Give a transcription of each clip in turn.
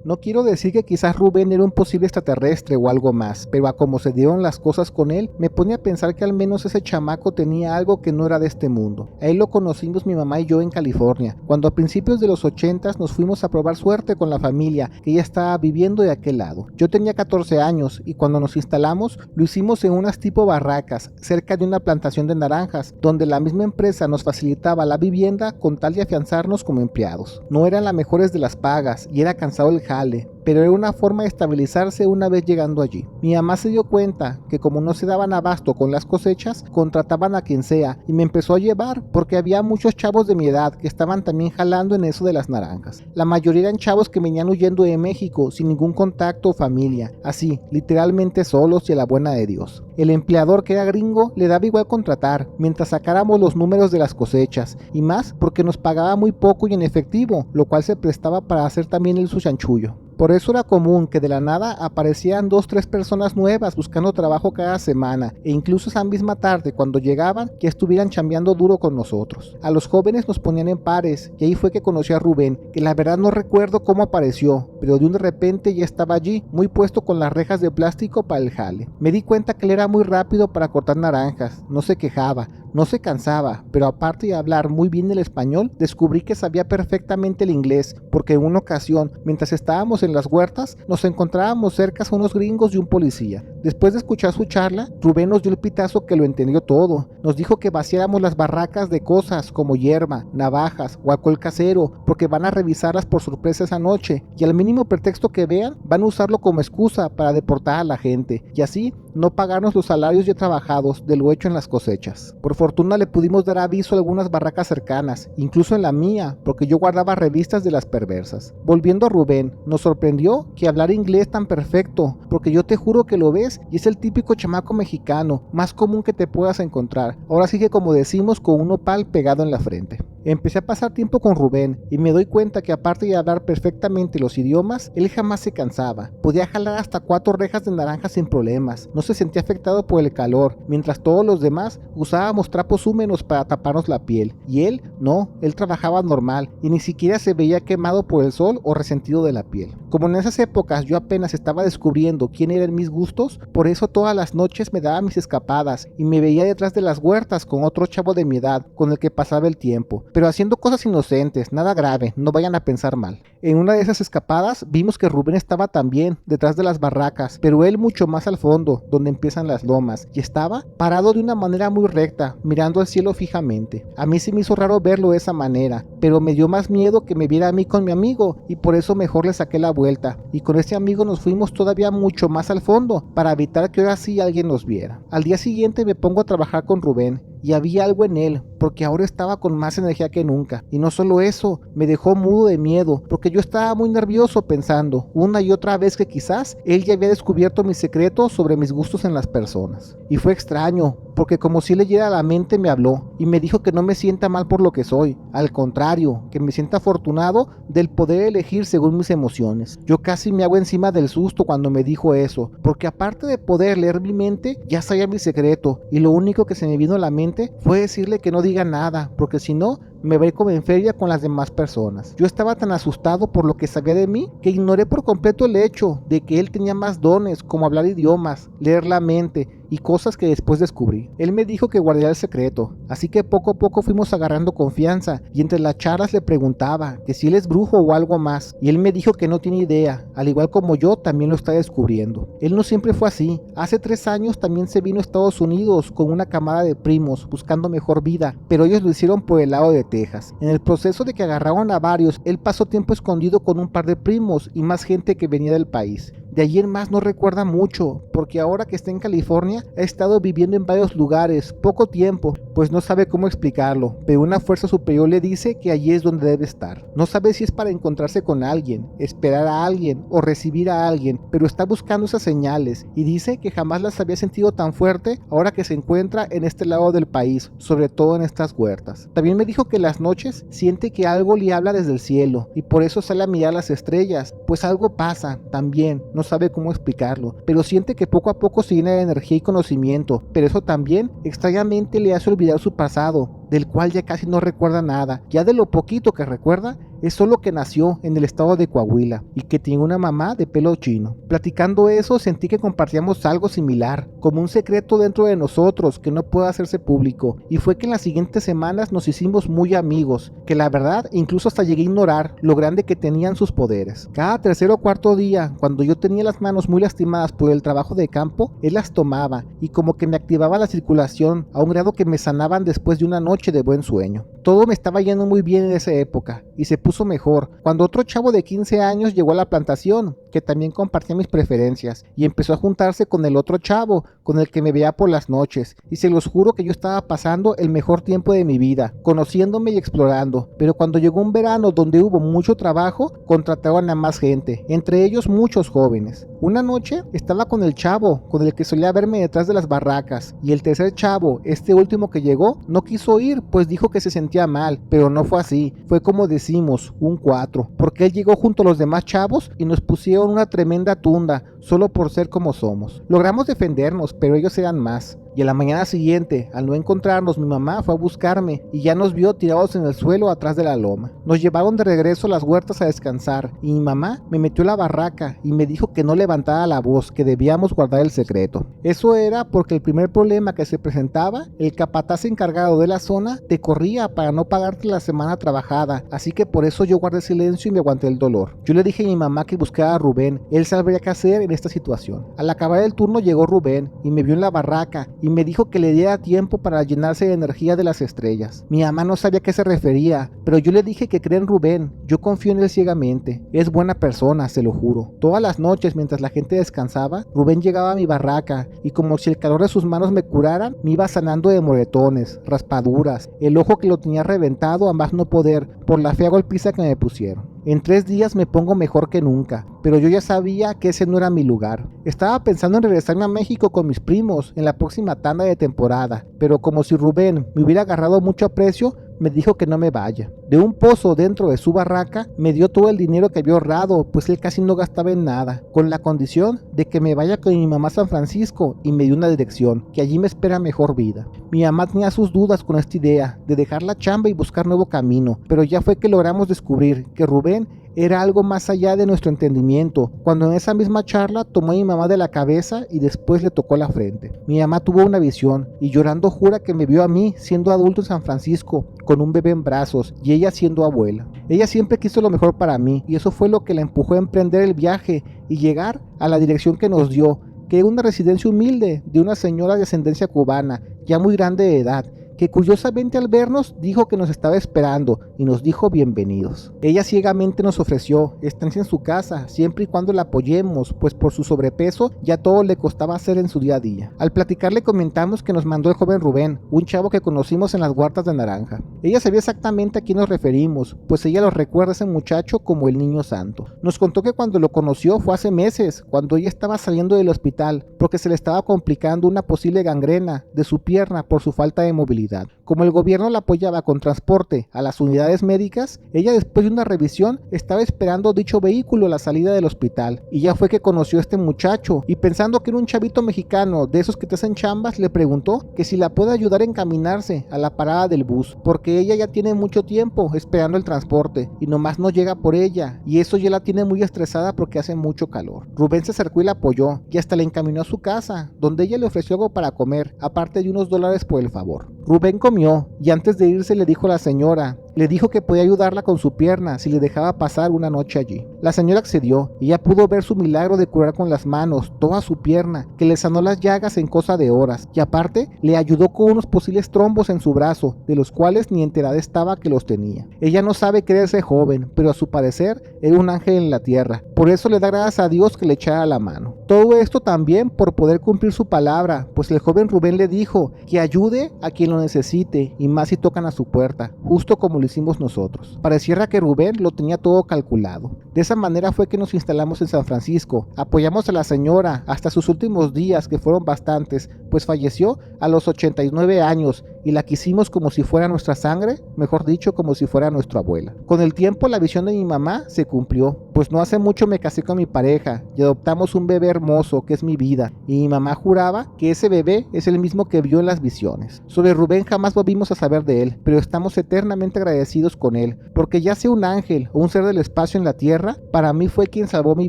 No quiero decir que quizás Rubén era un posible extraterrestre o algo más, pero a como se dieron las cosas con él, me pone a pensar que al menos ese chamaco tenía algo que no era de este mundo. A él lo conocimos mi mamá y yo en California, cuando a principios de los 80s nos fuimos a probar suerte con la familia que ya estaba viviendo de aquel lado. Yo tenía 14 años y cuando nos instalamos lo hicimos en unas tipo barracas, cerca de una plantación de naranjas, donde la misma empresa nos facilitaba la vivienda con tal de afianzarnos como empleados. No eran las mejores de las pagas y era cansado el jale, pero era una forma de estabilizarse una vez llegando allí. Mi mamá se dio cuenta que como no se daban abasto con las cosechas, contrataban a quien sea y me empezó a llevar porque había muchos chavos de mi edad que estaban también jalando en eso de las naranjas. La mayoría eran chavos que venían huyendo de México sin ningún contacto o familia, así, literalmente solos y a la buena de Dios. El empleador que era gringo le daba igual contratar mientras sacáramos los números de las cosechas y más porque nos pagaba muy poco y en efectivo, lo cual se prestaba para hacer también el su chanchullo. Por eso era común que de la nada aparecían 2-3 personas nuevas buscando trabajo cada semana e incluso esa misma tarde cuando llegaban ya estuvieran chambeando duro con nosotros. A los jóvenes nos ponían en pares y ahí fue que conocí a Rubén, que la verdad no recuerdo cómo apareció, pero de un de repente ya estaba allí, muy puesto con las rejas de plástico para el jale. Me di cuenta que él era muy rápido para cortar naranjas, no se quejaba, no se cansaba, pero aparte de hablar muy bien el español, descubrí que sabía perfectamente el inglés, porque en una ocasión, mientras estábamos en las huertas, nos encontrábamos cerca a unos gringos y un policía. Después de escuchar su charla, Rubén nos dio el pitazo que lo entendió todo. Nos dijo que vaciáramos las barracas de cosas como hierba, navajas o alcohol casero, porque van a revisarlas por sorpresa esa noche, y al mínimo pretexto que vean, van a usarlo como excusa para deportar a la gente, y así no pagarnos los salarios ya trabajados de lo hecho en las cosechas. Por fortuna le pudimos dar aviso a algunas barracas cercanas, incluso en la mía, porque yo guardaba revistas de las perversas. Volviendo a Rubén, nos sorprendió que hablar inglés tan perfecto, porque yo te juro que lo ves y es el típico chamaco mexicano, más común que te puedas encontrar. Ahora sí que como decimos, con un opal pegado en la frente. Empecé a pasar tiempo con Rubén y me doy cuenta que aparte de hablar perfectamente los idiomas, él jamás se cansaba. Podía jalar hasta 4 rejas de naranja sin problemas, no se sentía afectado por el calor, mientras todos los demás usábamos trapos húmedos para taparnos la piel. Y él, no, él trabajaba normal y ni siquiera se veía quemado por el sol o resentido de la piel. Como en esas épocas yo apenas estaba descubriendo quién eran mis gustos, por eso todas las noches me daba mis escapadas y me veía detrás de las huertas con otro chavo de mi edad con el que pasaba el tiempo, pero haciendo cosas inocentes, nada grave, no vayan a pensar mal. En una de esas escapadas vimos que Rubén estaba también detrás de las barracas, pero él mucho más al fondo, donde empiezan las lomas, y estaba parado de una manera muy recta, mirando al cielo fijamente. A mí se me hizo raro verlo de esa manera, pero me dio más miedo que me viera a mí con mi amigo, y por eso mejor le saqué la vuelta, y con ese amigo nos fuimos todavía mucho más al fondo, para evitar que ahora sí alguien nos viera. Al día siguiente me pongo a trabajar con Rubén, y había algo en él, porque ahora estaba con más energía que nunca. Y no solo eso, me dejó mudo de miedo, porque yo estaba muy nervioso pensando una y otra vez que quizás él ya había descubierto mis secretos sobre mis gustos en las personas. Y fue extraño, porque como si leyera la mente me habló, y me dijo que no me sienta mal por lo que soy, al contrario, que me sienta afortunado del poder elegir según mis emociones. Yo casi me hago encima del susto cuando me dijo eso, porque aparte de poder leer mi mente, ya sabía mi secreto, y lo único que se me vino a la mente fue decirle que no diga nada, porque si no, me va a ir como en feria con las demás personas. Yo estaba tan asustado por lo que sabía de mí que ignoré por completo el hecho de que él tenía más dones como hablar idiomas, leer la mente y cosas que después descubrí. Él me dijo que guardaría el secreto, así que poco a poco fuimos agarrando confianza y entre las charlas le preguntaba que si él es brujo o algo más y él me dijo que no tiene idea, al igual como yo también lo está descubriendo. Él no siempre fue así. Hace 3 años también se vino a Estados Unidos con una camada de primos buscando mejor vida, pero ellos lo hicieron por el lado de Texas. En el proceso de que agarraron a varios, él pasó tiempo escondido con un par de primos y más gente que venía del país. De allí en más no recuerda mucho, porque ahora que está en California ha estado viviendo en varios lugares, poco tiempo, pues no sabe cómo explicarlo, pero una fuerza superior le dice que allí es donde debe estar. No sabe si es para encontrarse con alguien, esperar a alguien o recibir a alguien, pero está buscando esas señales y dice que jamás las había sentido tan fuerte ahora que se encuentra en este lado del país, sobre todo en estas huertas. También me dijo que las noches siente que algo le habla desde el cielo y por eso sale a mirar las estrellas, pues algo pasa también. No sabe cómo explicarlo, pero siente que poco a poco se llena de energía y conocimiento, pero eso también extrañamente le hace olvidar su pasado, del cual ya casi no recuerda nada. Ya de lo poquito que recuerda es solo que nació en el estado de Coahuila y que tiene una mamá de pelo chino. Platicando eso, sentí que compartíamos algo similar, como un secreto dentro de nosotros que no puede hacerse público, y fue que en las siguientes semanas nos hicimos muy amigos, que la verdad incluso hasta llegué a ignorar lo grande que tenían sus poderes. Cada tercer o cuarto día, cuando yo tenía las manos muy lastimadas por el trabajo de campo, él las tomaba y como que me activaba la circulación a un grado que me sanaban después de una noche de buen sueño. Todo me estaba yendo muy bien en esa época y se puso mejor cuando otro chavo de 15 años llegó a la plantación, que también compartía mis preferencias, y empezó a juntarse con el otro chavo, con el que me veía por las noches, y se los juro que yo estaba pasando el mejor tiempo de mi vida, conociéndome y explorando. Pero cuando llegó un verano donde hubo mucho trabajo, contrataron a más gente, entre ellos muchos jóvenes. Una noche estaba con el chavo, con el que solía verme detrás de las barracas, y el tercer chavo, este último que llegó, no quiso ir, pues dijo que se sentía mal, pero no fue así, fue como decimos, un 4, porque él llegó junto a los demás chavos y nos pusieron una tremenda tunda, solo por ser como somos. Logramos defendernos, pero ellos eran más. Y a la mañana siguiente, al no encontrarnos, mi mamá fue a buscarme y ya nos vio tirados en el suelo atrás de la loma. Nos llevaron de regreso a las huertas a descansar y mi mamá me metió a la barraca y me dijo que no levantara la voz, que debíamos guardar el secreto. Eso era porque el primer problema que se presentaba, el capataz encargado de la zona te corría para no pagarte la semana trabajada, así que por eso yo guardé silencio y me aguanté el dolor. Yo le dije a mi mamá que buscara a Rubén, él sabría qué hacer en esta situación. Al acabar el turno llegó Rubén y me vio en la barraca y me dijo que le diera tiempo para llenarse de energía de las estrellas. Mi mamá no sabía a qué se refería, pero yo le dije que cree en Rubén, yo confío en él ciegamente. Es buena persona, se lo juro. Todas las noches, mientras la gente descansaba, Rubén llegaba a mi barraca y como si el calor de sus manos me curara, me iba sanando de moretones, raspaduras, el ojo que lo tenía reventado a más no poder por la fea golpiza que me pusieron. En 3 días me pongo mejor que nunca, pero yo ya sabía que ese no era mi lugar. Estaba pensando en regresarme a México con mis primos en la próxima tanda de temporada, pero como si Rubén me hubiera agarrado mucho aprecio, me dijo que no me vaya. De un pozo dentro de su barraca me dio todo el dinero que había ahorrado, pues él casi no gastaba en nada, con la condición de que me vaya con mi mamá a San Francisco, y me dio una dirección, que allí me espera mejor vida. Mi mamá tenía sus dudas con esta idea de dejar la chamba y buscar nuevo camino, pero ya fue que logramos descubrir que Rubén era algo más allá de nuestro entendimiento, cuando en esa misma charla tomó a mi mamá de la cabeza y después le tocó la frente. Mi mamá tuvo una visión y llorando jura que me vio a mí siendo adulto en San Francisco, con un bebé en brazos y ella siendo abuela. Ella siempre quiso lo mejor para mí y eso fue lo que la empujó a emprender el viaje y llegar a la dirección que nos dio, que era una residencia humilde de una señora de ascendencia cubana, ya muy grande de edad, que curiosamente al vernos dijo que nos estaba esperando y nos dijo bienvenidos. Ella ciegamente nos ofreció estancia en su casa siempre y cuando la apoyemos, pues por su sobrepeso ya todo le costaba hacer en su día a día. Al platicar le comentamos que nos mandó el joven Rubén, un chavo que conocimos en las huertas de Naranja. Ella sabía exactamente a quién nos referimos, pues ella lo recuerda a ese muchacho como el niño santo. Nos contó que cuando lo conoció fue hace meses, cuando ella estaba saliendo del hospital, porque se le estaba complicando una posible gangrena de su pierna por su falta de movilidad. Como el gobierno la apoyaba con transporte a las unidades médicas, ella después de una revisión estaba esperando dicho vehículo a la salida del hospital y ya fue que conoció a este muchacho y pensando que era un chavito mexicano de esos que te hacen chambas, le preguntó que si la puede ayudar a encaminarse a la parada del bus, porque ella ya tiene mucho tiempo esperando el transporte y nomás no llega por ella y eso ya la tiene muy estresada porque hace mucho calor. Rubén se acercó y la apoyó y hasta la encaminó a su casa, donde ella le ofreció algo para comer, aparte de unos $, por el favor. Rubén comió y antes de irse le dijo a la señora, le dijo que podía ayudarla con su pierna si le dejaba pasar una noche allí. La señora accedió y ella pudo ver su milagro de curar con las manos toda su pierna, que le sanó las llagas en cosa de horas y aparte le ayudó con unos posibles trombos en su brazo, de los cuales ni enterada estaba que los tenía. Ella no sabe creerse joven, pero a su parecer era un ángel en la tierra, por eso le da gracias a Dios que le echara la mano. Todo esto también por poder cumplir su palabra, pues el joven Rubén le dijo que ayude a quien lo necesite y más si tocan a su puerta, justo como lo hicimos nosotros. Pareciera que Rubén lo tenía todo calculado. De esa manera fue que nos instalamos en San Francisco, apoyamos a la señora hasta sus últimos días, que fueron bastantes, pues falleció a los 89 años y la quisimos como si fuera nuestra sangre, mejor dicho, como si fuera nuestra abuela. Con el tiempo la visión de mi mamá se cumplió, pues no hace mucho me casé con mi pareja y adoptamos un bebé hermoso, que es mi vida, y mi mamá juraba que ese bebé es el mismo que vio en las visiones. Sobre Rubén jamás volvimos a saber de él, pero estamos eternamente agradecidos con él, porque ya sea un ángel o un ser del espacio en la tierra, para mí fue quien salvó mi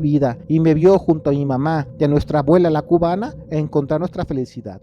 vida y me vio junto a mi mamá y a nuestra abuela la cubana a encontrar nuestra felicidad.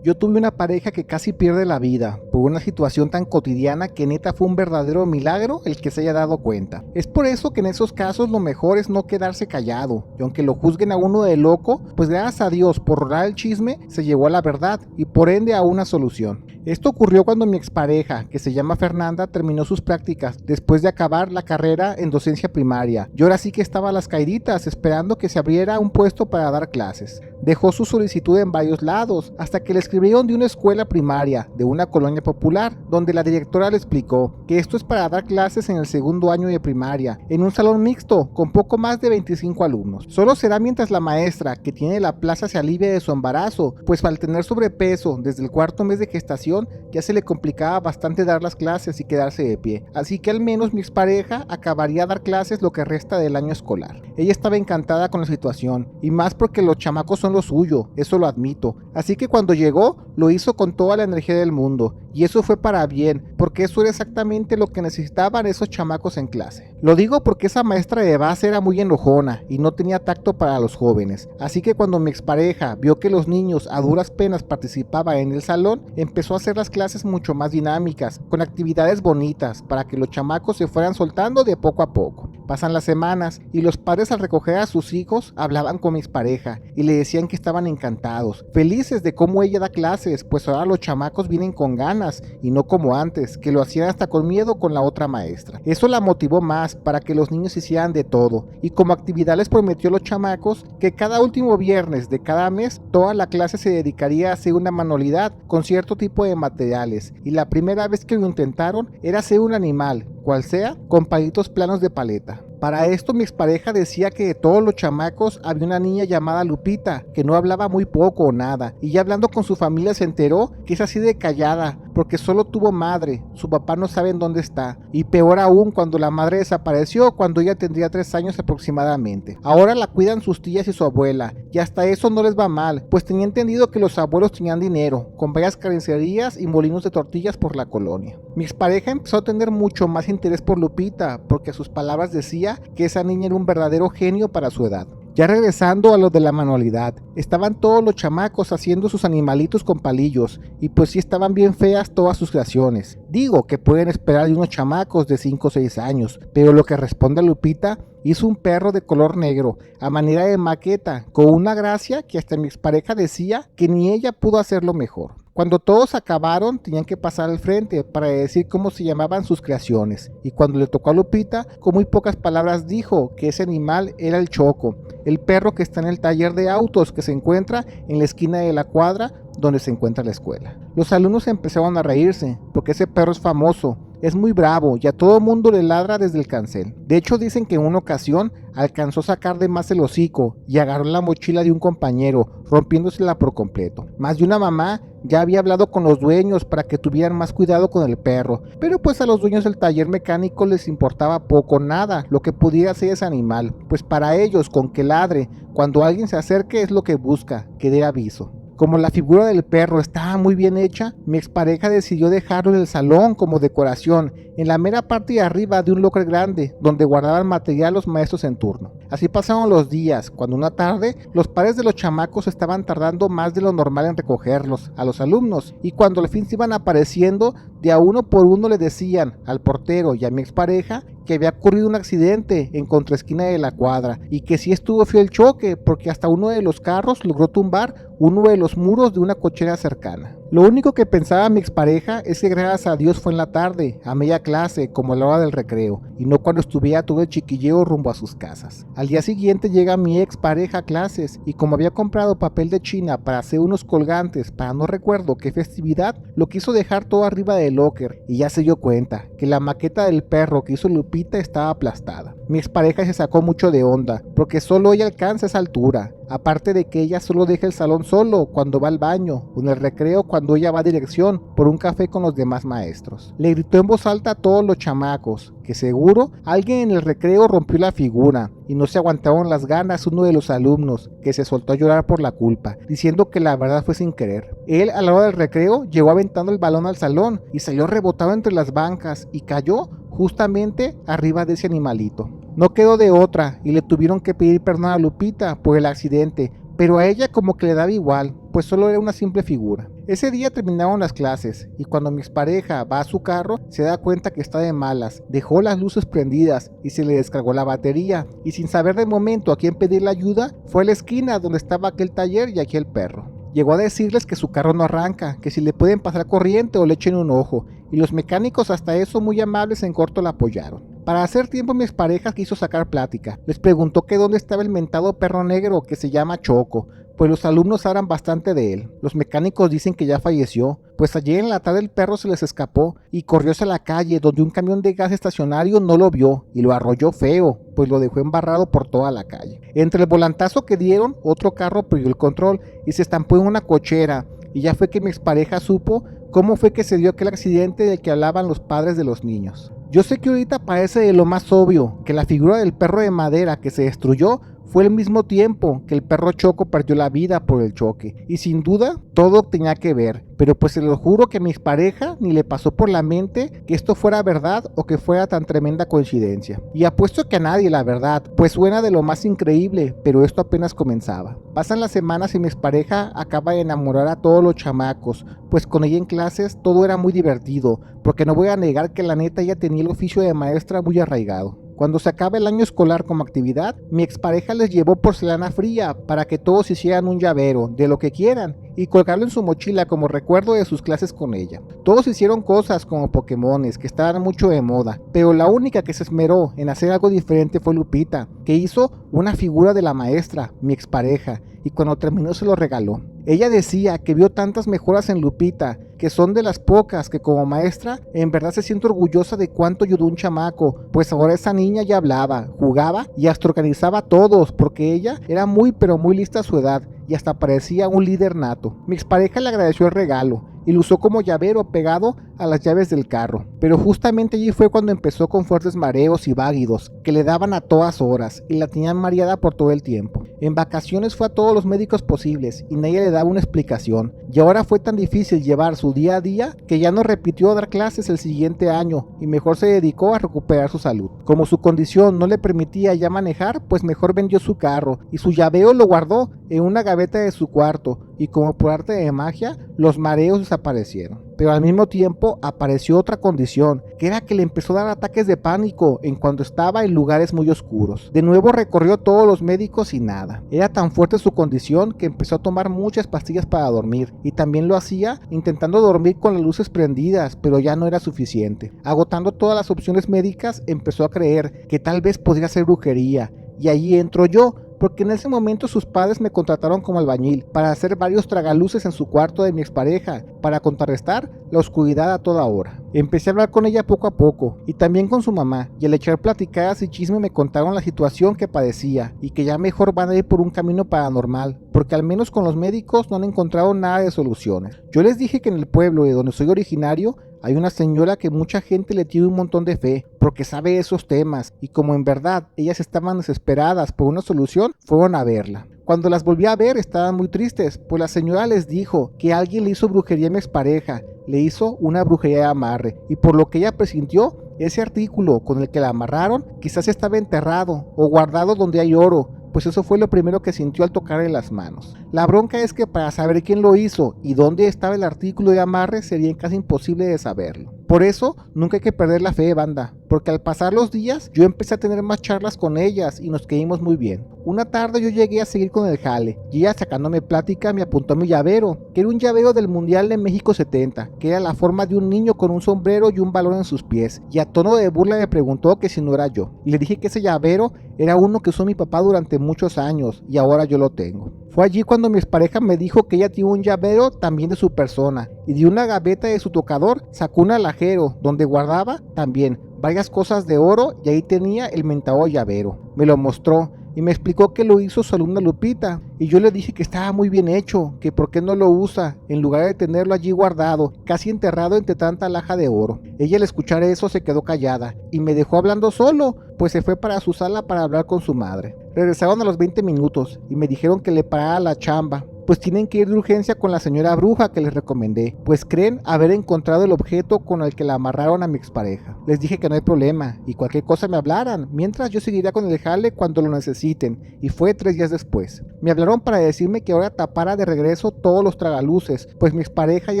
Yo tuve una pareja que casi pierde la vida por una situación tan cotidiana que neta fue un verdadero milagro el que se haya dado cuenta. Es por eso que en esos casos lo mejor es no quedarse callado, y aunque lo juzguen a uno de loco, pues gracias a Dios por rolar el chisme se llegó a la verdad y por ende a una solución. Esto ocurrió cuando mi expareja, que se llama Fernanda, terminó sus prácticas después de acabar la carrera en docencia primaria. Yo ahora sí que estaba a las caíditas esperando que se abriera un puesto para dar clases. Dejó su solicitud en varios lados hasta que le escribieron de una escuela primaria de una colonia popular, donde la directora le explicó que esto es para dar clases en el segundo año de primaria, en un salón mixto con poco más de 25 alumnos. Solo será mientras la maestra que tiene la plaza se alivie de su embarazo, pues al tener sobrepeso desde el cuarto mes de gestación ya se le complicaba bastante dar las clases y quedarse de pie, así que al menos mi expareja acabaría a dar clases lo que resta del año escolar. Ella estaba encantada con la situación, y más porque los chamacos son lo suyo, eso lo admito, así que cuando llegó lo hizo con toda la energía del mundo, y eso fue para bien, porque eso era exactamente lo que necesitaban esos chamacos en clase. Lo digo porque esa maestra de base era muy enojona y no tenía tacto para los jóvenes, así que cuando mi expareja vio que los niños a duras penas participaban en el salón, empezó a hacer las clases mucho más dinámicas, con actividades bonitas, para que los chamacos se fueran soltando de poco a poco. Pasan las semanas y los padres al recoger a sus hijos hablaban con mi expareja y le decían que estaban encantados, felices de cómo ella da clases, pues ahora los chamacos vienen con ganas y no como antes, que lo hacían hasta con miedo con la otra maestra. Eso la motivó más para que los niños hicieran de todo, y como actividad les prometió a los chamacos que cada último viernes de cada mes toda la clase se dedicaría a hacer una manualidad con cierto tipo de materiales, y la primera vez que lo intentaron era hacer un animal, cual sea, con palitos planos de paleta. Para esto mi expareja decía que de todos los chamacos había una niña llamada Lupita, que no hablaba muy poco o nada, y ya hablando con su familia se enteró que es así de callada, porque solo tuvo madre, su papá no sabe en dónde está, y peor aún cuando la madre desapareció cuando ella tendría 3 años aproximadamente. Ahora la cuidan sus tías y su abuela, y hasta eso no les va mal, pues tenía entendido que los abuelos tenían dinero, con varias carnicerías y molinos de tortillas por la colonia. Mi expareja empezó a tener mucho más interés por Lupita, porque a sus palabras decía que esa niña era un verdadero genio para su edad. Ya regresando a lo de la manualidad, estaban todos los chamacos haciendo sus animalitos con palillos, y pues sí estaban bien feas todas sus creaciones. Digo que pueden esperar de unos chamacos de 5 o 6 años, pero lo que responde a Lupita, hizo un perro de color negro, a manera de maqueta, con una gracia que hasta mi expareja decía que ni ella pudo hacerlo mejor. Cuando todos acabaron, tenían que pasar al frente para decir cómo se llamaban sus creaciones, y cuando le tocó a Lupita, con muy pocas palabras dijo que ese animal era el Choco, el perro que está en el taller de autos que se encuentra en la esquina de la cuadra donde se encuentra la escuela. Los alumnos empezaron a reírse, porque ese perro es famoso, es muy bravo y a todo mundo le ladra desde el cancel. De hecho dicen que en una ocasión alcanzó a sacar de más el hocico y agarró la mochila de un compañero, rompiéndosela por completo. Más de una mamá ya había hablado con los dueños para que tuvieran más cuidado con el perro, pero pues a los dueños del taller mecánico les importaba poco o nada lo que pudiera hacer ese animal, pues para ellos con que ladre cuando alguien se acerque es lo que busca, que dé aviso. Como la figura del perro estaba muy bien hecha, mi expareja decidió dejarlo en el salón como decoración, en la mera parte de arriba de un locker grande, donde guardaban material los maestros en turno. Así pasaron los días, cuando una tarde, los padres de los chamacos estaban tardando más de lo normal en recogerlos, a los alumnos, y cuando al fin se iban apareciendo, de a uno por uno le decían al portero y a mi expareja que había ocurrido un accidente en contraesquina de la cuadra y que sí estuvo feo el choque porque hasta uno de los carros logró tumbar uno de los muros de una cochera cercana. Lo único que pensaba mi expareja es que gracias a Dios fue en la tarde, a media clase, como a la hora del recreo, y no cuando estuviera todo el chiquilleo rumbo a sus casas. Al día siguiente llega mi expareja a clases, y como había comprado papel de China para hacer unos colgantes para no recuerdo qué festividad, lo quiso dejar todo arriba del locker, y ya se dio cuenta que la maqueta del perro que hizo Lupita estaba aplastada. Mi expareja se sacó mucho de onda, porque solo ella alcanza esa altura. Aparte de que ella solo deja el salón solo cuando va al baño o en el recreo cuando ella va a dirección por un café con los demás maestros. Le gritó en voz alta a todos los chamacos, que seguro alguien en el recreo rompió la figura y no se aguantaron las ganas uno de los alumnos, que se soltó a llorar por la culpa, diciendo que la verdad fue sin querer. Él a la hora del recreo llegó aventando el balón al salón y salió rebotado entre las bancas y cayó justamente arriba de ese animalito. No quedó de otra y le tuvieron que pedir perdón a Lupita por el accidente, pero a ella como que le daba igual, pues solo era una simple figura. Ese día terminaron las clases y cuando mi expareja va a su carro se da cuenta que está de malas, dejó las luces prendidas y se le descargó la batería y sin saber de momento a quién pedirle ayuda fue a la esquina donde estaba aquel taller y aquel perro. Llegó a decirles que su carro no arranca, que si le pueden pasar corriente o le echen un ojo, y los mecánicos hasta eso muy amables en corto la apoyaron. Para hacer tiempo mi expareja quiso sacar plática, les preguntó que dónde estaba el mentado perro negro que se llama Choco, pues los alumnos hablan bastante de él. Los mecánicos dicen que ya falleció, pues ayer en la tarde el perro se les escapó y corrió hacia la calle donde un camión de gas estacionario no lo vio y lo arrolló feo, pues lo dejó embarrado por toda la calle. Entre el volantazo que dieron, otro carro perdió el control y se estampó en una cochera, y ya fue que mi expareja supo cómo fue que se dio aquel accidente del que hablaban los padres de los niños. Yo sé que ahorita parece de lo más obvio que la figura del perro de madera que se destruyó fue al mismo tiempo que el perro Choco perdió la vida por el choque, y sin duda todo tenía que ver, pero pues se lo juro que a mi expareja ni le pasó por la mente que esto fuera verdad o que fuera tan tremenda coincidencia. Y apuesto que a nadie, la verdad, pues suena de lo más increíble, pero esto apenas comenzaba. Pasan las semanas y mi expareja acaba de enamorar a todos los chamacos, pues con ella en clases todo era muy divertido, porque no voy a negar que la neta ella tenía el oficio de maestra muy arraigado. Cuando se acaba el año escolar como actividad, mi expareja les llevó porcelana fría para que todos hicieran un llavero de lo que quieran y colgarlo en su mochila como recuerdo de sus clases con ella. Todos hicieron cosas como Pokémones que estaban mucho de moda, pero la única que se esmeró en hacer algo diferente fue Lupita, que hizo una figura de la maestra, mi expareja, y cuando terminó se lo regaló. Ella decía que vio tantas mejoras en Lupita, que son de las pocas que como maestra en verdad se siente orgullosa de cuánto ayudó un chamaco, pues ahora esa niña ya hablaba, jugaba y hasta organizaba a todos, porque ella era muy pero muy lista a su edad y hasta parecía un líder nato. Mi expareja le agradeció el regalo y lo usó como llavero pegado a las llaves del carro, pero justamente allí fue cuando empezó con fuertes mareos y váguidos que le daban a todas horas y la tenían mareada por todo el tiempo. En vacaciones fue a todos los médicos posibles y nadie le daba una explicación, y ahora fue tan difícil llevar su día a día que ya no repitió dar clases el siguiente año y mejor se dedicó a recuperar su salud. Como su condición no le permitía ya manejar, pues mejor vendió su carro y su llaveo lo guardó en una gaveta de su cuarto, y como por arte de magia los mareos desaparecieron. Pero al mismo tiempo apareció otra condición, que era que le empezó a dar ataques de pánico en cuanto estaba en lugares muy oscuros. De nuevo recorrió todos los médicos y nada. Era tan fuerte su condición que empezó a tomar muchas pastillas para dormir, y también lo hacía intentando dormir con las luces prendidas, pero ya no era suficiente. Agotando todas las opciones médicas, empezó a creer que tal vez podría ser brujería, y allí entro yo, porque en ese momento sus padres me contrataron como albañil para hacer varios tragaluces en su cuarto de mi expareja, para contrarrestar la oscuridad a toda hora. Empecé a hablar con ella poco a poco, y también con su mamá, y al echar platicadas y chisme me contaron la situación que padecía, y que ya mejor van a ir por un camino paranormal, porque al menos con los médicos no han encontrado nada de soluciones. Yo les dije que en el pueblo de donde soy originario, hay una señora que mucha gente le tiene un montón de fe, porque sabe esos temas, y como en verdad ellas estaban desesperadas por una solución, fueron a verla. Cuando las volví a ver estaban muy tristes, pues la señora les dijo que alguien le hizo brujería a mi expareja, le hizo una brujería de amarre, y por lo que ella presintió, ese artículo con el que la amarraron quizás estaba enterrado o guardado donde hay oro, pues eso fue lo primero que sintió al tocarle las manos. La bronca es que para saber quién lo hizo y dónde estaba el artículo de amarre sería casi imposible de saberlo. Por eso nunca hay que perder la fe, banda, porque al pasar los días yo empecé a tener más charlas con ellas y nos quedamos muy bien. Una tarde yo llegué a seguir con el jale y ella, sacándome plática, me apuntó a mi llavero, que era un llavero del Mundial de México 70, que era la forma de un niño con un sombrero y un balón en sus pies, y a tono de burla me preguntó que si no era yo, y le dije que ese llavero era uno que usó mi papá durante muchos años y ahora yo lo tengo. Fue allí cuando mi expareja me dijo que ella tiene un llavero también de su persona, y de una gaveta de su tocador sacó un alajero donde guardaba también varias cosas de oro y ahí tenía el mentado llavero. Me lo mostró y me explicó que lo hizo su alumna Lupita, y yo le dije que estaba muy bien hecho, que por qué no lo usa, en lugar de tenerlo allí guardado, casi enterrado entre tanta alhaja de oro. Ella al escuchar eso se quedó callada, y me dejó hablando solo, pues se fue para su sala para hablar con su madre. Regresaron a los 20 minutos, y me dijeron que le parara la chamba, pues tienen que ir de urgencia con la señora bruja que les recomendé, pues creen haber encontrado el objeto con el que la amarraron a mi expareja. Les dije que no hay problema, y cualquier cosa me hablaran, mientras yo seguiría con el jale cuando lo necesiten, y fue 3 días después. Me hablaron para decirme que ahora tapara de regreso todos los tragaluces, pues mi expareja ya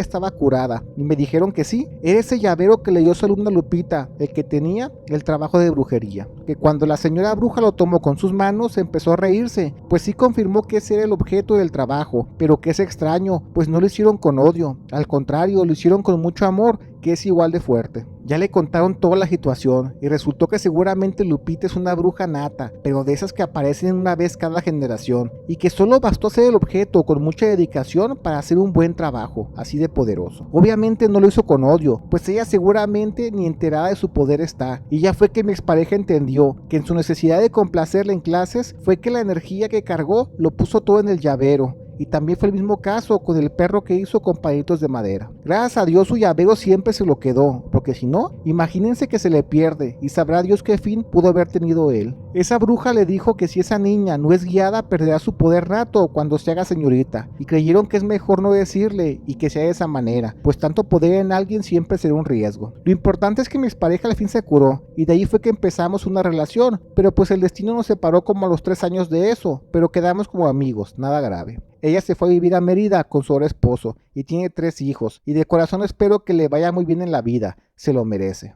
estaba curada, y me dijeron que sí, era ese llavero que le dio su alumna Lupita, el que tenía el trabajo de brujería. Que cuando la señora bruja lo tomó con sus manos, empezó a reírse, pues sí confirmó que ese era el objeto del trabajo, pero que es extraño, pues no lo hicieron con odio, al contrario, lo hicieron con mucho amor, que es igual de fuerte. Ya le contaron toda la situación y resultó que seguramente Lupita es una bruja nata, pero de esas que aparecen una vez cada generación, y que solo bastó hacer el objeto con mucha dedicación para hacer un buen trabajo, así de poderoso. Obviamente no lo hizo con odio, pues ella seguramente ni enterada de su poder está, y ya fue que mi expareja entendió que en su necesidad de complacerla en clases fue que la energía que cargó lo puso todo en el llavero. Y también fue el mismo caso con el perro que hizo con palitos de madera. Gracias a Dios su llavero siempre se lo quedó, porque si no, imagínense que se le pierde y sabrá Dios qué fin pudo haber tenido él. Esa bruja le dijo que si esa niña no es guiada perderá su poder rato cuando se haga señorita, y creyeron que es mejor no decirle y que sea de esa manera, pues tanto poder en alguien siempre será un riesgo. Lo importante es que mi expareja al fin se curó, y de ahí fue que empezamos una relación, pero pues el destino nos separó como a los 3 años de eso, pero quedamos como amigos, nada grave. Ella se fue a vivir a Mérida con su ahora esposo y tiene 3 hijos, y de corazón espero que le vaya muy bien en la vida, se lo merece.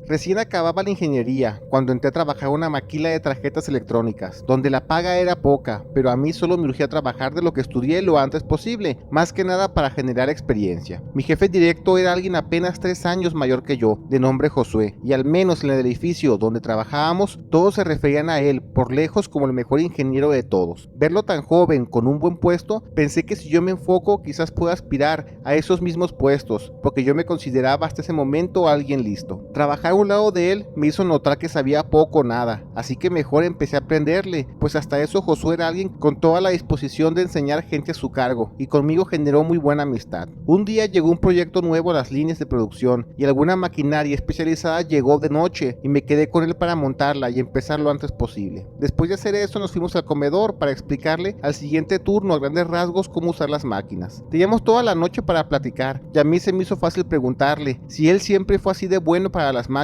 Recién acababa la ingeniería cuando entré a trabajar en una maquila de tarjetas electrónicas, donde la paga era poca, pero a mí solo me urgía trabajar de lo que estudié lo antes posible, más que nada para generar experiencia. Mi jefe directo era alguien apenas 3 años mayor que yo, de nombre Josué, y al menos en el edificio donde trabajábamos, todos se referían a él por lejos como el mejor ingeniero de todos. Verlo tan joven con un buen puesto, pensé que si yo me enfoco quizás pueda aspirar a esos mismos puestos, porque yo me consideraba hasta ese momento alguien listo. Trabajar a un lado de él me hizo notar que sabía poco o nada, así que mejor empecé a aprenderle, pues hasta eso Josué era alguien con toda la disposición de enseñar gente a su cargo, y conmigo generó muy buena amistad. Un día llegó un proyecto nuevo a las líneas de producción, y alguna maquinaria especializada llegó de noche, y me quedé con él para montarla y empezar lo antes posible. Después de hacer eso nos fuimos al comedor para explicarle al siguiente turno a grandes rasgos cómo usar las máquinas. Teníamos toda la noche para platicar, y a mí se me hizo fácil preguntarle si él siempre fue así de bueno para las máquinas.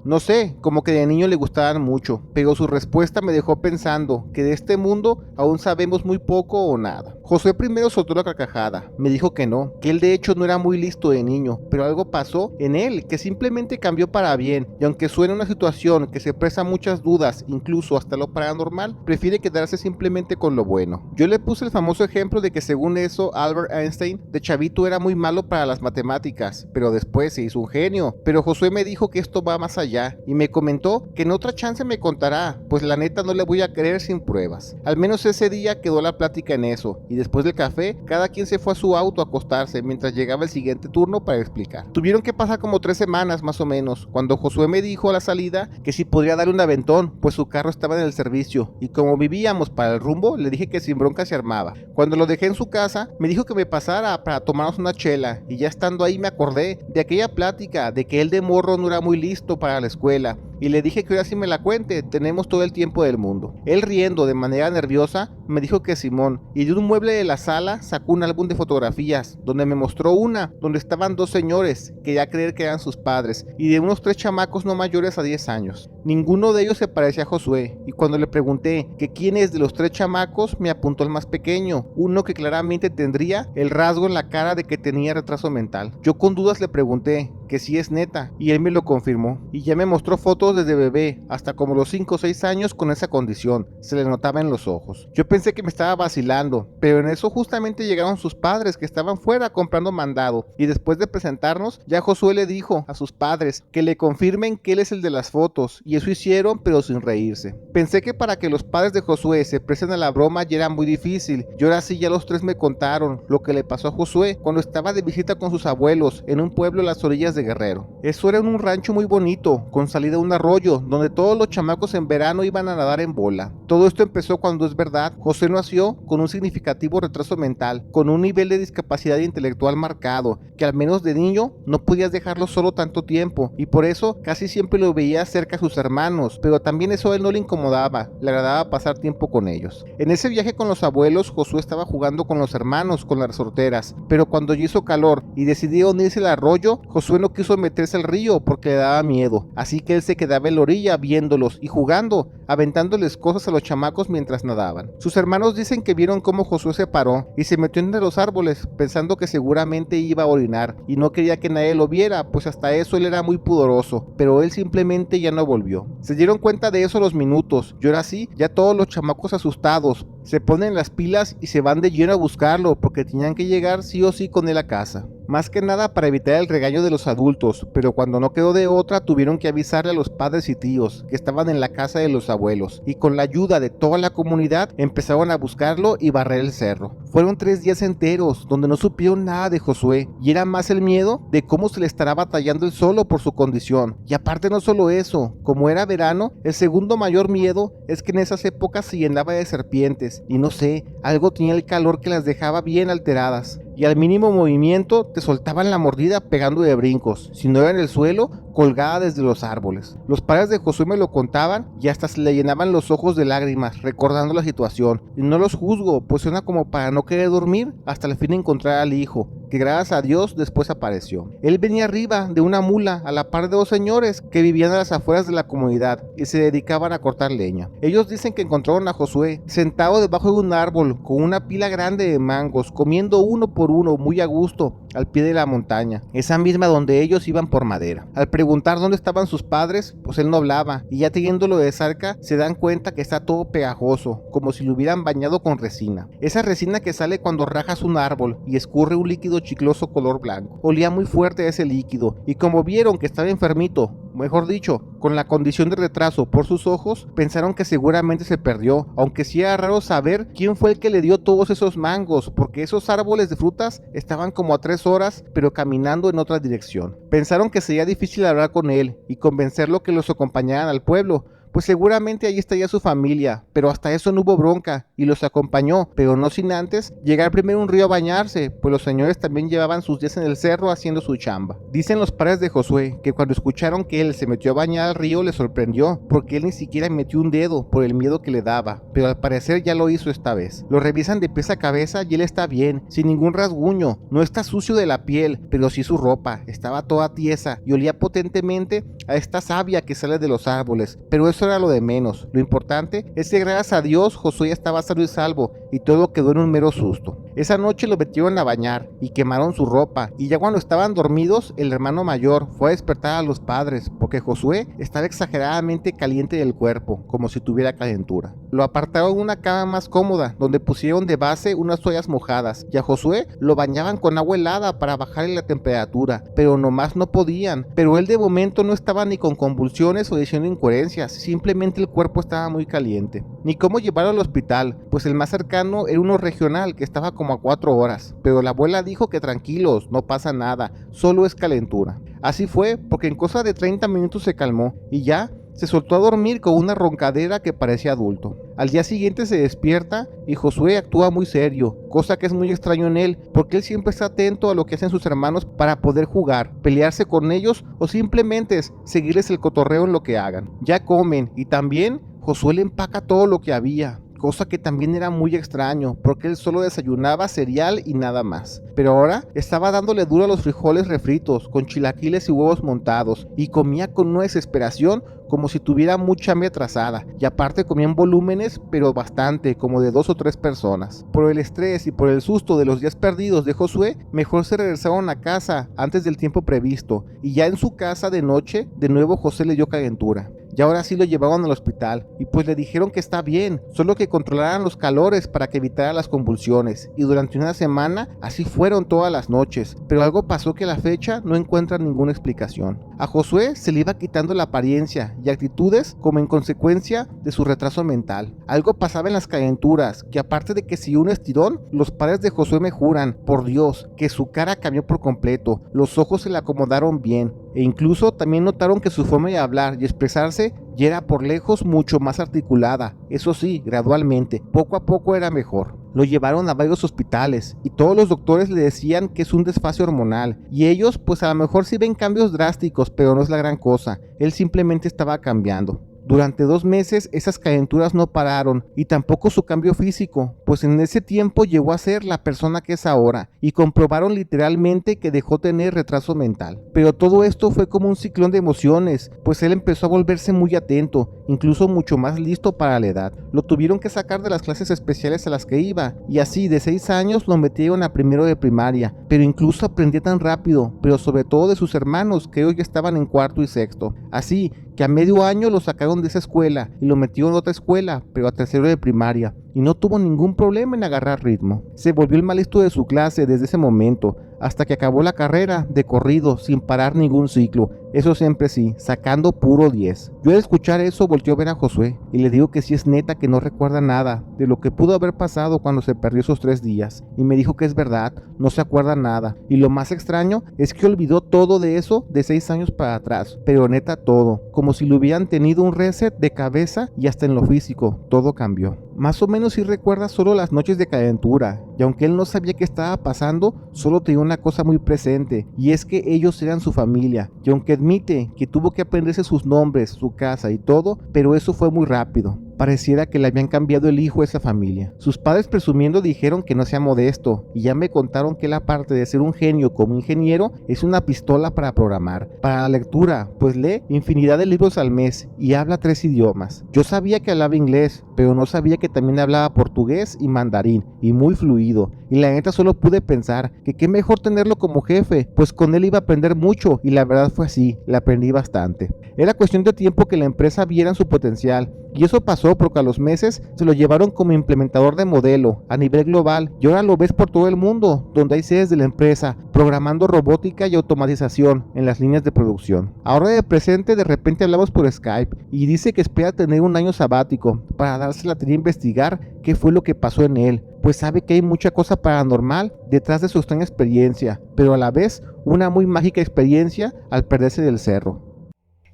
No sé, como que de niño le gustaban mucho, pero su respuesta me dejó pensando que de este mundo aún sabemos muy poco o nada. Josué primero soltó la carcajada, me dijo que no, que él de hecho no era muy listo de niño, pero algo pasó en él que simplemente cambió para bien, y aunque suene una situación que se presta muchas dudas, incluso hasta lo paranormal, prefiere quedarse simplemente con lo bueno. Yo le puse el famoso ejemplo de que según eso Albert Einstein de chavito era muy malo para las matemáticas, pero después se hizo un genio, pero Josué me dijo que esto va más allá, y me comentó que en otra chance me contará, pues la neta no le voy a creer sin pruebas. Al menos ese día quedó la plática en eso, y después del café, cada quien se fue a su auto a acostarse mientras llegaba el siguiente turno para explicar. Tuvieron que pasar como 3 semanas más o menos, cuando Josué me dijo a la salida que si podría darle un aventón, pues su carro estaba en el servicio, y como vivíamos para el rumbo, le dije que sin bronca se armaba. Cuando lo dejé en su casa, me dijo que me pasara para tomarnos una chela, y ya estando ahí me acordé de aquella plática de que él de morro no era muy listo para la escuela, y le dije que ahora sí me la cuente, tenemos todo el tiempo del mundo. Él riendo de manera nerviosa me dijo que Simón, y de un mueble de la sala sacó un álbum de fotografías, donde me mostró una, donde estaban 2 señores, que ya creer que eran sus padres, y de unos 3 chamacos no mayores a 10 años. Ninguno de ellos se parecía a Josué, y cuando le pregunté que quién es de los 3 chamacos, me apuntó el más pequeño, uno que claramente tendría el rasgo en la cara de que tenía retraso mental. Yo con dudas le pregunté que si es neta, y él me lo confirmó, y ya me mostró fotos fotos desde bebé hasta como los 5 o 6 años con esa condición, se le notaba en los ojos. Yo pensé que me estaba vacilando, pero en eso justamente llegaron sus padres que estaban fuera comprando mandado, y después de presentarnos, ya Josué le dijo a sus padres que le confirmen que él es el de las fotos, y eso hicieron, pero sin reírse. Pensé que para que los padres de Josué se presten a la broma ya era muy difícil, y ahora sí ya los tres me contaron lo que le pasó a Josué cuando estaba de visita con sus abuelos en un pueblo a las orillas de Guerrero. Eso era en un rancho muy bonito, con salida a un arroyo, donde todos los chamacos en verano iban a nadar en bola. Todo esto empezó cuando, es verdad, José nació con un significativo retraso mental, con un nivel de discapacidad intelectual marcado, que al menos de niño no podías dejarlo solo tanto tiempo, y por eso casi siempre lo veía cerca a sus hermanos, pero también eso a él no le incomodaba, le agradaba pasar tiempo con ellos. En ese viaje con los abuelos, Josué estaba jugando con los hermanos con las resorteras, pero cuando ya hizo calor y decidió unirse al arroyo, Josué no quiso meterse al río porque le daba miedo, así que él se quedaba en la orilla viéndolos y jugando, aventándoles cosas a los chamacos mientras nadaban. Sus hermanos dicen que vieron cómo Josué se paró y se metió entre los árboles, pensando que seguramente iba a orinar y no quería que nadie lo viera, pues hasta eso él era muy pudoroso, pero él simplemente ya no volvió. Se dieron cuenta de eso a los minutos, y ahora sí, ya todos los chamacos asustados, se ponen las pilas y se van de lleno a buscarlo porque tenían que llegar sí o sí con él a casa. Más que nada para evitar el regaño de los adultos, pero cuando no quedó de otra tuvieron que avisarle a los padres y tíos que estaban en la casa de los abuelos, y con la ayuda de toda la comunidad empezaron a buscarlo y barrer el cerro. Fueron 3 días enteros donde no supieron nada de Josué, y era más el miedo de cómo se le estará batallando él solo por su condición. Y aparte no solo eso, como era verano, el segundo mayor miedo es que en esas épocas se llenaba de serpientes, y no sé, algo tenía el calor que las dejaba bien alteradas. Y al mínimo movimiento te soltaban la mordida pegando de brincos, si no era en el suelo, colgada desde los árboles. Los padres de Josué me lo contaban y hasta se le llenaban los ojos de lágrimas recordando la situación. Y no los juzgo, pues suena como para no querer dormir hasta el fin encontrar al hijo, que gracias a Dios después apareció. Él venía arriba de una mula a la par de 2 señores que vivían a las afueras de la comunidad y se dedicaban a cortar leña. Ellos dicen que encontraron a Josué sentado debajo de un árbol con una pila grande de mangos, comiendo uno por uno muy a gusto al pie de la montaña, esa misma donde ellos iban por madera. Al preguntar dónde estaban sus padres, pues él no hablaba, y ya teniéndolo de cerca se dan cuenta que está todo pegajoso, como si lo hubieran bañado con resina. Esa resina que sale cuando rajas un árbol y escurre un líquido chicloso color blanco. Olía muy fuerte ese líquido, y como vieron que estaba enfermito, mejor dicho, con la condición de retraso por sus ojos, pensaron que seguramente se perdió, aunque sí era raro saber quién fue el que le dio todos esos mangos, porque esos árboles de frutas estaban como a 3 horas, pero caminando en otra dirección. Pensaron que sería difícil hablar con él y convencerlo que los acompañaran al pueblo, pues seguramente ahí estaría su familia, pero hasta eso no hubo bronca y los acompañó, pero no sin antes llegar primero a un río a bañarse, pues los señores también llevaban sus días en el cerro haciendo su chamba. Dicen los padres de Josué que cuando escucharon que él se metió a bañar al río les sorprendió, porque él ni siquiera metió un dedo por el miedo que le daba, pero al parecer ya lo hizo esta vez. Lo revisan de pies a cabeza y él está bien, sin ningún rasguño, no está sucio de la piel, pero sí su ropa, estaba toda tiesa y olía potentemente a esta savia que sale de los árboles, pero eso era lo de menos. Lo importante es que gracias a Dios Josué estaba sano y salvo y todo quedó en un mero susto. Esa noche lo metieron a bañar y quemaron su ropa, y ya cuando estaban dormidos el hermano mayor fue a despertar a los padres porque Josué estaba exageradamente caliente del cuerpo, como si tuviera calentura. Lo apartaron en una cama más cómoda donde pusieron de base unas toallas mojadas, y a Josué lo bañaban con agua helada para bajarle la temperatura, pero nomás no podían. Pero él de momento no estaba ni con convulsiones o diciendo incoherencias, simplemente el cuerpo estaba muy caliente. Ni cómo llevarlo al hospital, pues el más cercano era uno regional que estaba como a 4 horas, pero la abuela dijo que tranquilos, no pasa nada, solo es calentura. Así fue, porque en cosa de 30 minutos se calmó y ya se soltó a dormir con una roncadera que parecía adulto. Al día siguiente se despierta y Josué actúa muy serio, cosa que es muy extraño en él, porque él siempre está atento a lo que hacen sus hermanos para poder jugar, pelearse con ellos o simplemente seguirles el cotorreo en lo que hagan. Ya comen y también Josué le empaca todo lo que había, cosa que también era muy extraño, porque él solo desayunaba cereal y nada más. Pero ahora estaba dándole duro a los frijoles refritos, con chilaquiles y huevos montados, y comía con una desesperación como si tuviera mucha hambre atrasada, y aparte comían volúmenes, pero bastante, como de 2 o 3 personas. Por el estrés y por el susto de los días perdidos de Josué, mejor se regresaron a casa antes del tiempo previsto, y ya en su casa de noche, de nuevo José le dio calentura. Y ahora sí lo llevaron al hospital, y pues le dijeron que está bien, solo que controlaran los calores para que evitara las convulsiones, y durante una semana así fueron todas las noches, pero algo pasó que a la fecha no encuentran ninguna explicación. A Josué se le iba quitando la apariencia y actitudes como en consecuencia de su retraso mental. Algo pasaba en las calenturas, que aparte de que si un estirón, los padres de Josué me juran, por Dios, que su cara cambió por completo, los ojos se le acomodaron bien, e incluso también notaron que su forma de hablar y expresarse ya era por lejos mucho más articulada. Eso sí, gradualmente, poco a poco era mejor. Lo llevaron a varios hospitales y todos los doctores le decían que es un desfase hormonal, y ellos pues a lo mejor sí ven cambios drásticos, pero no es la gran cosa, él simplemente estaba cambiando. Durante 2 meses esas calenturas no pararon, y tampoco su cambio físico, pues en ese tiempo llegó a ser la persona que es ahora, y comprobaron literalmente que dejó tener retraso mental. Pero todo esto fue como un ciclón de emociones, pues él empezó a volverse muy atento, incluso mucho más listo para la edad. Lo tuvieron que sacar de las clases especiales a las que iba, y así de 6 años lo metieron a primero de primaria, pero incluso aprendía tan rápido, pero sobre todo de sus hermanos, que hoy ya estaban en cuarto y sexto. Así que a medio año lo sacaron de esa escuela y lo metieron a otra escuela, pero a tercero de primaria, y no tuvo ningún problema en agarrar ritmo. Se volvió el más listo de su clase desde ese momento, hasta que acabó la carrera de corrido sin parar ningún ciclo, eso siempre sí, sacando puro 10. Yo al escuchar eso volteé a ver a Josué y le digo que sí es neta que no recuerda nada de lo que pudo haber pasado cuando se perdió esos 3 días, y me dijo que es verdad, no se acuerda nada, y lo más extraño es que olvidó todo de eso de 6 años para atrás, pero neta todo, como si le hubieran tenido un reset de cabeza, y hasta en lo físico, todo cambió. Más o menos sí recuerda solo las noches de calentura, y aunque él no sabía qué estaba pasando, solo tenía una cosa muy presente, y es que ellos eran su familia, y aunque admite que tuvo que aprenderse sus nombres, su casa y todo, pero eso fue muy rápido. Pareciera que le habían cambiado el hijo a esa familia. Sus padres presumiendo dijeron que no sea modesto, y ya me contaron que él, aparte de ser un genio como ingeniero, es una pistola para programar, para la lectura, pues lee infinidad de libros al mes y habla 3 idiomas. Yo sabía que hablaba inglés, pero no sabía que también hablaba portugués y mandarín, y muy fluido, y la neta solo pude pensar que qué mejor tenerlo como jefe, pues con él iba a aprender mucho, y la verdad fue así, le aprendí bastante. Era cuestión de tiempo que la empresa viera su potencial, y eso pasó porque a los meses se lo llevaron como implementador de modelo a nivel global, y ahora lo ves por todo el mundo, donde hay sedes de la empresa, programando robótica y automatización en las líneas de producción. Ahora de presente de repente hablamos por Skype, y dice que espera tener un año sabático para darse la tarea a investigar qué fue lo que pasó en él, pues sabe que hay mucha cosa paranormal detrás de su extraña experiencia, pero a la vez una muy mágica experiencia al perderse del cerro.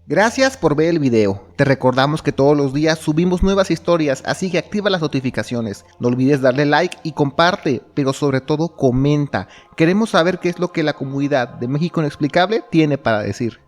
Gracias por ver el video. Te recordamos que todos los días subimos nuevas historias, así que activa las notificaciones. No olvides darle like y comparte, pero sobre todo comenta. Queremos saber qué es lo que la comunidad de México Inexplicable tiene para decir.